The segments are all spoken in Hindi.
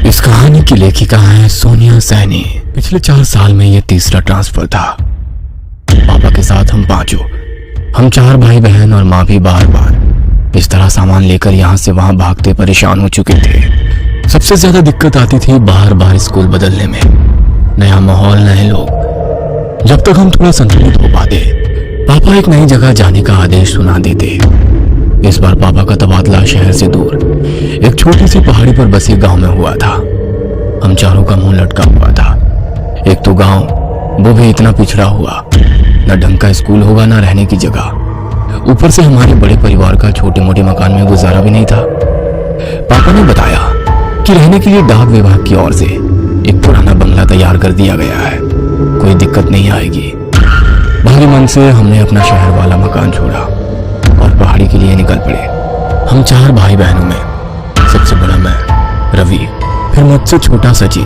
इस कहानी की लेखिका है सोनिया सैनी। पिछले 4 साल में ये तीसरा ट्रांसफर था। पापा के साथ हम पांचों, हम 4 भाई बहन और माँ भी बार बार इस तरह सामान लेकर यहाँ से वहां भागते परेशान हो चुके थे। सबसे ज्यादा दिक्कत आती थी बार बार स्कूल बदलने में। नया माहौल, नए लोग। जब तक हम थोड़ा संतुलित हो पाते, पापा एक नई जगह जाने का आदेश सुना देते। इस बार पापा का तबादला शहर से दूर एक छोटी सी पहाड़ी पर बसे गांव में हुआ था। हम चारों का मुंह लटका हुआ था। एक तो गांव, वो भी इतना पिछड़ा हुआ, न ढंग का स्कूल होगा न रहने की जगह। ऊपर से हमारे बड़े परिवार का छोटे मोटे मकान में गुजारा भी नहीं था। पापा ने बताया कि रहने के लिए डाक विभाग की ओर से एक पुराना बंगला तैयार कर दिया गया है, कोई दिक्कत नहीं आएगी। भारी मन से हमने अपना शहर वाला मकान छोड़ा और पहाड़ी के लिए निकल पड़े। हम 4 भाई बहनों में सबसे बड़ा मैं, रवि, फिर मुझसे छोटा सचिन,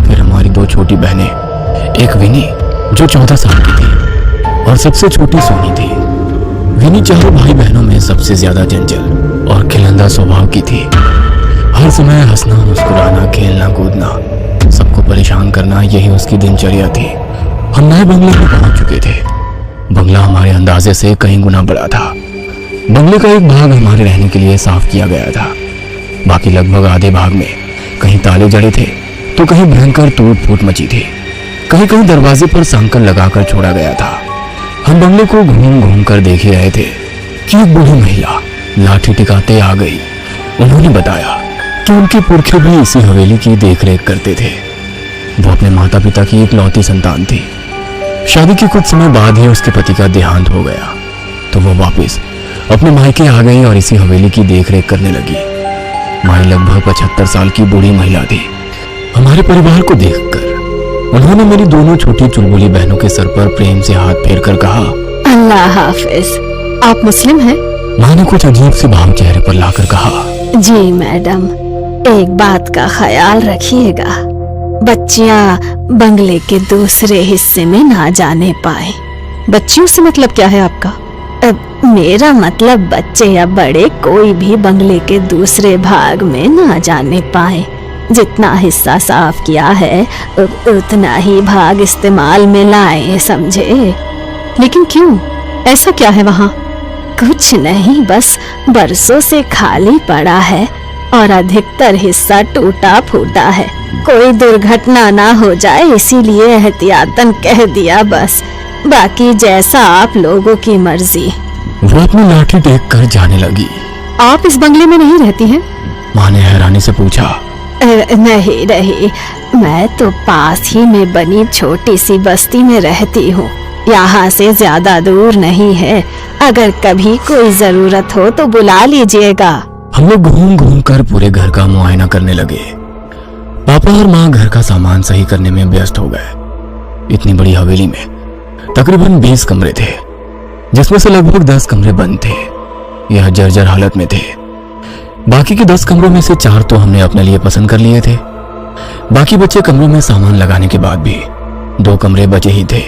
फिर हमारी 2 छोटी बहनें, एक विनी जो 14 साल की थी और सबसे छोटी सोनी थी। विनी चारों भाई बहनों में सबसे ज्यादा चंचल और खिलंदा स्वभाव की थी। हर समय हंसना, मुस्कुराना, खेलना कूदना, सबको परेशान करना, यही उसकी दिनचर्या थी। हम नए बंगले में पहुंच चुके थे। बंगला हमारे अंदाजे से कई गुना बड़ा था। बंगले का एक भाग हमारे रहने के लिए साफ किया गया था। बाकी लगभग आधे भाग में कहीं ताले जड़े थे तो कहीं भयंकर टूट फूट मची थी। कहीं कहीं दरवाजे पर सांकल लगाकर छोड़ा गया था। हम बंगले को घूम घूम कर देख ही रहे थे कि एक बूढ़ी महिला लाठी टिकाते आ गई। उन्होंने बताया कि उनके पुरखे भी इसी हवेली की देखरेख करते थे। वो अपने माता पिता की इकलौती संतान थी। शादी के कुछ समय बाद ही उसके पति का देहांत हो गया तो वो वापस अपने मायके आ गई और इसी हवेली की देखरेख करने लगी। माई लगभग 75 साल की बूढ़ी महिला थी। हमारे परिवार को देखकर उन्होंने मेरी दोनों छोटी चुलबुली बहनों के सर पर प्रेम से हाथ फेर कर कहा, अल्लाह हाफिज। आप मुस्लिम हैं? माँ ने कुछ अजीब से भाव चेहरे पर लाकर कहा, जी मैडम, एक बात का ख्याल रखिएगा, बच्चियां बंगले के दूसरे हिस्से में ना जाने पाए। बच्चियों से मतलब क्या है आपका? मेरा मतलब बच्चे या बड़े कोई भी बंगले के दूसरे भाग में ना जाने पाए। जितना हिस्सा साफ किया है उतना ही भाग इस्तेमाल में लाए, समझे? लेकिन क्यों? ऐसा क्या है वहाँ? कुछ नहीं, बस बरसों से खाली पड़ा है और अधिकतर हिस्सा टूटा फूटा है। कोई दुर्घटना ना हो जाए इसीलिए एहतियातन कह दिया बस। बाकी जैसा आप लोगों की मर्जी। वो अपनी लाठी टेक कर जाने लगी। आप इस बंगले में नहीं रहती हैं? माँ ने हैरानी से पूछा। नहीं नहीं, मैं तो पास ही में बनी छोटी सी बस्ती में रहती हूँ। यहाँ से ज्यादा दूर नहीं है। अगर कभी कोई जरूरत हो तो बुला लीजिएगा। हम लोग घूम घूम कर पूरे घर का मुआयना करने लगे। पापा और माँ घर का सामान सही करने में व्यस्त हो गए। इतनी बड़ी हवेली में तकरीबन 20 कमरे थे, जिसमें से लगभग 10 कमरे बंद थे, यह जर्जर हालत में थे। बाकी के 10 कमरों में से 4 तो हमने अपने लिए पसंद कर लिए थे। बाकी बचे कमरों में सामान लगाने के बाद भी 2 कमरे बचे ही थे।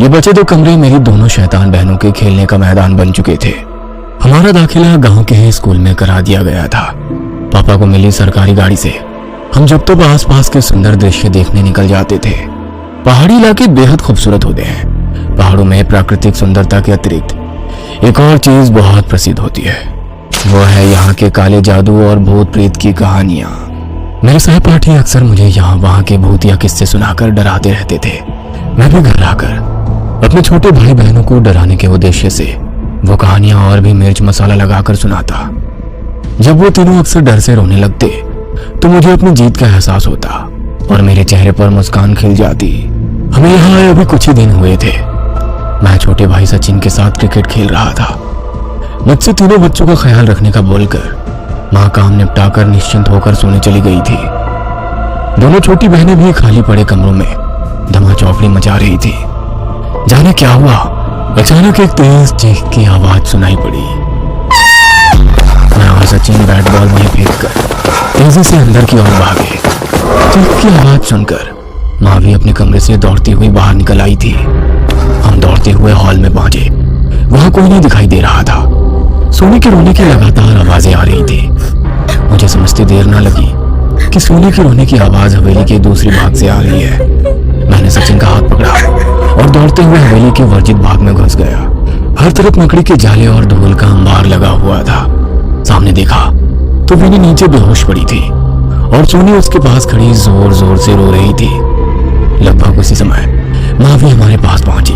ये बचे 2 कमरे मेरी दोनों शैतान बहनों के खेलने का मैदान बन चुके थे। हमारा दाखिला गांव के ही स्कूल में करा दिया गया था। पापा को मिली सरकारी गाड़ी से हम जब तक आसपास के सुंदर दृश्य देखने निकल जाते थे। पहाड़ी इलाके बेहद खूबसूरत होते हैं। पहाड़ों में प्राकृतिक सुंदरता के अतिरिक्त एक और चीज बहुत प्रसिद्ध होती है, वो है यहाँ के काले जादू और भूत प्रेत की कहानियां। मेरे सहपाठी अक्सर मुझे यहाँ वहाँ के भूतिया किस्से सुनाकर डराते रहते थे। मैं भी घर आकर अपने छोटे भाई बहनों को डराने के उद्देश्य से वो कहानियां और भी मिर्च मसाला लगाकर सुनाता। जब वो तीनों अक्सर डर से रोने लगते तो मुझे अपनी जीत का एहसास होता और मेरे चेहरे पर मुस्कान खिल जाती। हमें यहाँ आए अभी कुछ ही दिन हुए थे। मैं छोटे भाई सचिन के साथ क्रिकेट खेल रहा था। मुझसे तीनों बच्चों का ख्याल रखने का बोलकर माँ काम निपटा कर निश्चिंत होकर सोने चली गई थी। दोनों छोटी बहनें भी खाली पड़े कमरों में धमाचौकड़ी मचा रही थी। जाने क्या हुआ, अचानक एक तेज चीख की आवाज सुनाई पड़ी। मैं और सचिन बैट बॉल वहीं फेंक कर तेजी से अंदर की ओर भागे। चीख की आवाज सुनकर माँ भी अपने कमरे से दौड़ती हुई बाहर निकल आई थी। हम दौड़ते हुए हॉल में पहुंचे। वहां कोई नहीं दिखाई दे रहा था। सोनी के रोने की लगातार आवाजें आ रही थी। मुझे समझते देर ना लगी कि सोनी की रोने की आवाज हवेली के दूसरी भाग से आ रही है। मैंने सचिन का हाथ पकड़ा और दौड़ते हुए हवेली के वर्जित भाग में घुस गया। हर तरफ मकड़ी के जाले और धूल का अंबार लगा हुआ था। सामने देखा तो विनी नीचे बेहोश पड़ी थी और सोनी उसके पास खड़ी जोर जोर से रो रही थी। लगभग उसी समय माँ भी हमारे पास पहुंची।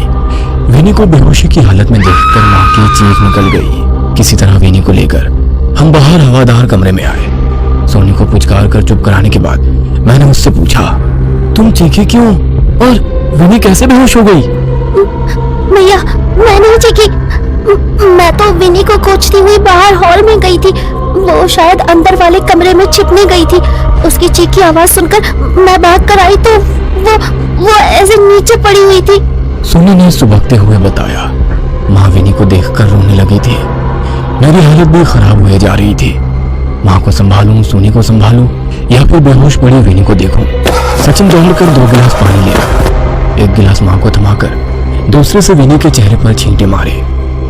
विनी को बेहोशी की हालत में देखकर माँ की चीख निकल गई। किसी तरह विनी को लेकर हम बाहर हवादार कमरे में आए। सोनी को पुचकार कर चुप कराने के बाद मैंने उससे पूछा, तुम चीखी क्यों और विनी कैसे बेहोश हो गई? भैया मैं नहीं चीखी, मैं तो विनी को खोजती हुई बाहर हॉल में गई थी। वो शायद अंदर वाले कमरे में छिपने गई थी। उसकी चीख की आवाज सुनकर मैं भाग कर आई तो वो ऐसे नीचे पड़ी हुई थी। सोनी ने सुबकते हुए बताया। माँ विनी को देखकर रोने लगी थी। मेरी हालत भी खराब हुए जा रही थी। माँ को संभालूं, सोनी को संभालूं या फिर बेहोश पड़ी विनी को देखूं। सचिन दौड़कर 2 गिलास पानी ले आया। एक गिलास माँ को थमाकर दूसरे से विनी के चेहरे पर छींटे मारे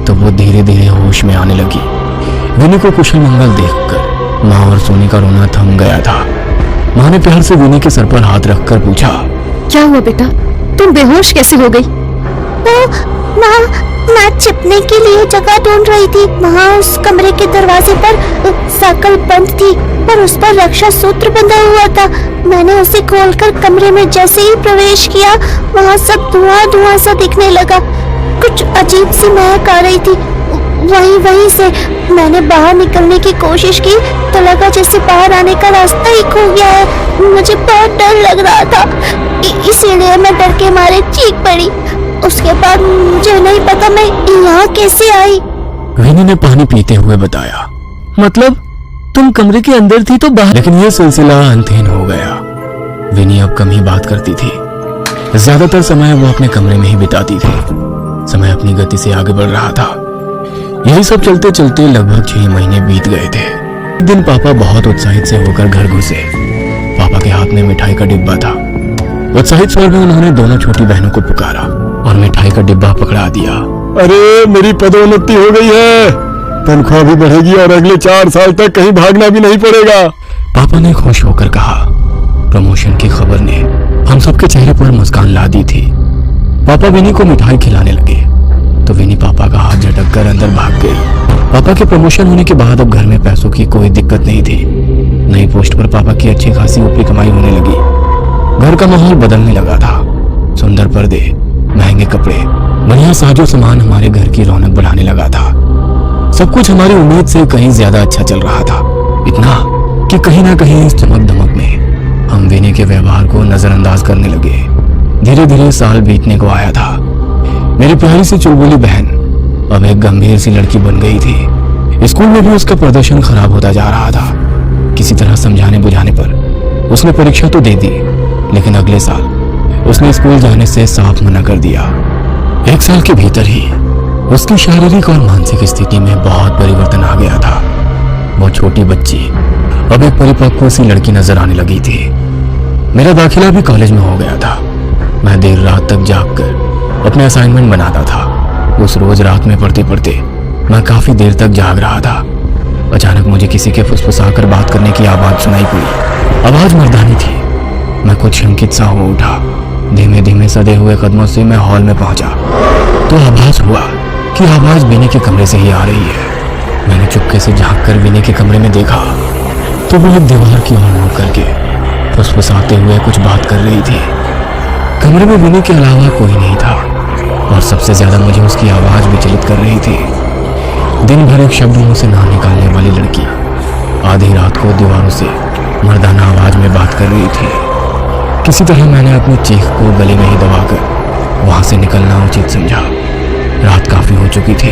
तो वो धीरे धीरे होश में आने लगी। विनी को कुशल मंगल देखकर माँ और सोनी का रोना थम गया था। माँ ने प्यार से विनी के सर पर हाथ रखकर पूछा, क्या हुआ बेटा, तुम बेहोश कैसे हो गई? तो मैं छिपने के लिए जगह ढूंढ रही थी। वहाँ उस कमरे के दरवाजे पर साकल बंद थी और उस पर रक्षा सूत्र बंधा हुआ था। मैंने उसे खोलकर कमरे में जैसे ही प्रवेश किया वहाँ सब धुआं धुआं सा दिखने लगा। कुछ अजीब सी महक आ रही थी। वहीं से मैंने बाहर निकलने की कोशिश की तो लगा जैसे बाहर आने का रास्ता ही खो गया है। मुझे बहुत डर लग रहा था, इसीलिए मैं डर के मारे चीख पड़ी। उसके बाद मुझे नहीं पता मैं यहाँ कैसे आई। विनी ने पानी पीते हुए बताया, मतलब तुम कमरे के अंदर थी तो बाहर। लेकिन ये सिलसिला अंतहीन हो गया। विनी अब कम ही बात करती थी। ज्यादातर समय वो अपने कमरे में ही बिताती थी। समय अपनी गति से आगे बढ़ रहा था। यही सब चलते चलते लगभग 6 महीने बीत गए थे। एक दिन पापा बहुत उत्साहित से होकर घर घुसे। पापा के हाथ में मिठाई का डिब्बा था। उत्साहित स्वर में उन्होंने दोनों छोटी बहनों को पुकारा और मिठाई का डिब्बा पकड़ा दिया। अरे मेरी पदोन्नति हो गई है, तनख्वाह भी बढ़ेगी और अगले 4 साल तक कहीं भागना भी नहीं पड़ेगा। पापा ने खुश होकर कहा। प्रमोशन की खबर ने हम सबके चेहरे पर मुस्कान ला दी थी। पापा विनी को मिठाई खिलाने लगे तो विनी पापा का हाथ झटक कर अंदर भाग गई। पापा के प्रमोशन होने के बाद अब घर में पैसों की कोई दिक्कत नहीं थी। नई पोस्ट पर पापा की अच्छी खासी ऊपरी कमाई होने लगी। घर का माहौल बदलने लगा था। सुंदर पर्दे, महंगे कपड़े, बढ़िया साजो सामान हमारे घर की रौनक बढ़ाने लगा था। सब कुछ हमारी उम्मीद से कहीं ज्यादा अच्छा चल रहा था। इतना कि कहीं ना कहीं इस चमक दमक में हम विनी के व्यवहार को नजरअंदाज करने लगे। धीरे धीरे साल बीतने को आया था। मेरी प्यारी सी चुलबुली बहन अब एक गंभीर सी लड़की बन गई थी। स्कूल में भी उसका प्रदर्शन खराब होता जा रहा था। किसी तरह समझाने बुझाने पर उसने परीक्षा तो दे दी, लेकिन अगले साल उसने स्कूल जाने से साफ मना कर दिया। 1 साल के भीतर ही उसकी शारीरिक और मानसिक स्थिति में बहुत परिवर्तन आ गया था। वो छोटी बच्ची अब एक परिपक्व सी लड़की नजर आने लगी थी। मेरा दाखिला भी कॉलेज में हो गया था। मैं देर रात तक जागकर अपने असाइनमेंट बनाता था। उस रोज रात में पढ़ते पढ़ते मैं काफी देर तक जाग रहा था। अचानक मुझे किसी के फुसफुसाकर बात करने की आवाज सुनाई पड़ी। आवाज मर्दानी थी। मैं कुछ शंकित सा हो उठा। धीमे धीमे सदे हुए कदमों से मैं हॉल में पहुंचा तो आभास हुआ कि आवाज विनी के कमरे से ही आ रही है। मैंने चुपके से झांक कर विनी के कमरे में देखा तो वो एक दीवार की ओर मुड़ करके फुसफुसाते हुए कुछ बात कर रही थी। कमरे में विनी के अलावा कोई नहीं था और सबसे ज्यादा मुझे उसकी आवाज विचलित कर रही थी। दिन भर एक शब्द मुंह से ना निकालने वाली लड़की आधी रात को दीवारों से मर्दाना आवाज में बात कर रही थी। किसी तरह मैंने अपनी चीख को गले में ही दबाकर वहां से निकलना उचित समझा। रात काफी हो चुकी थी।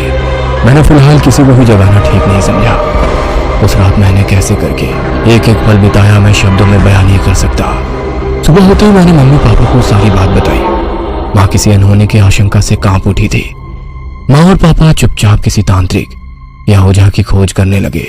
मैंने फिलहाल किसी को भी जगाना ठीक नहीं समझा। उस रात मैंने कैसे करके एक एक पल बिताया मैं शब्दों में बयान नहीं कर सकता। सुबह होते ही मैंने मम्मी पापा को सारी बात बताई। माँ किसी अनहोनी की आशंका से कांप उठी थी। माँ और पापा चुपचाप किसी तांत्रिक या ओझा की खोज करने लगे।